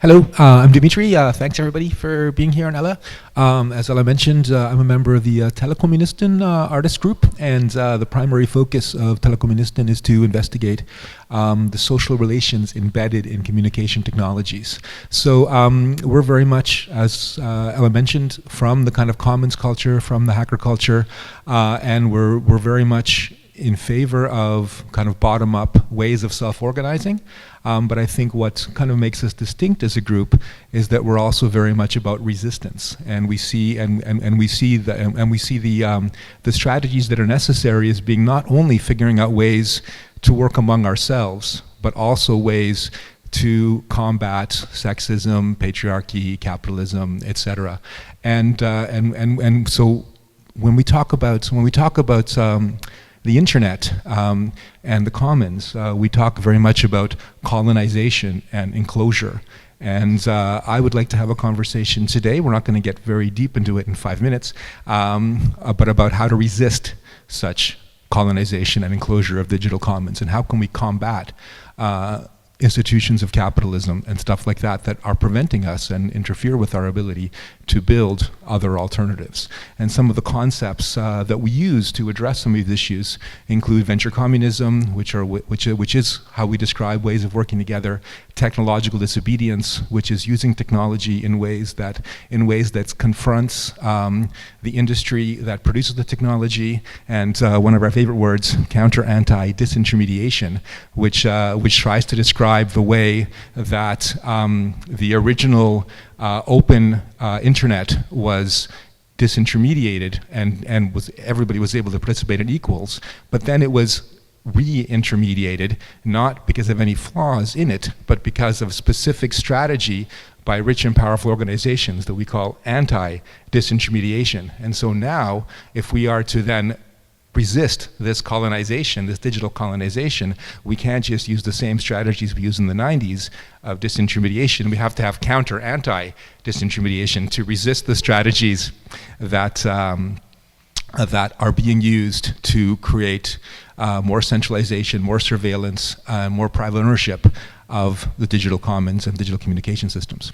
Hello, I'm Dmytri. Thanks everybody for being here on Ella. As Ella mentioned, I'm a member of the Telekommunisten artist group, and the primary focus of Telekommunisten is to investigate the social relations embedded in communication technologies. So we're very much, as Ella mentioned, from the kind of commons culture, from the hacker culture, and we're very much in favor of kind of bottom-up ways of self-organizing. But I think what kind of makes us distinct as a group is that we're also very much about resistance, and we see the strategies that are necessary as being not only figuring out ways to work among ourselves, but also ways to combat sexism, patriarchy, capitalism, etc. And so when we talk about the internet and the commons, we talk very much about colonization and enclosure. And I would like to have a conversation today. We're not going to get very deep into it in 5 minutes, but about how to resist such colonization and enclosure of digital commons, and how can we combat institutions of capitalism and stuff like that that are preventing us and interfere with our ability to build other alternatives. And some of the concepts that we use to address some of these issues include venture communism, which is how we describe ways of working together; technological disobedience, which is using technology in ways that confronts the industry that produces the technology; and one of our favorite words, counter-anti-disintermediation, which tries to describe the way that the original open internet was disintermediated and everybody was able to participate in equals, but then it was re-intermediated, not because of any flaws in it, but because of specific strategy by rich and powerful organizations that we call anti-disintermediation. And so now, if we are to then resist this colonization, this digital colonization, we can't just use the same strategies we used in the 90s of disintermediation. We have to have counter-anti-disintermediation to resist the strategies that are being used to create more centralization, more surveillance, more private ownership of the digital commons and digital communication systems.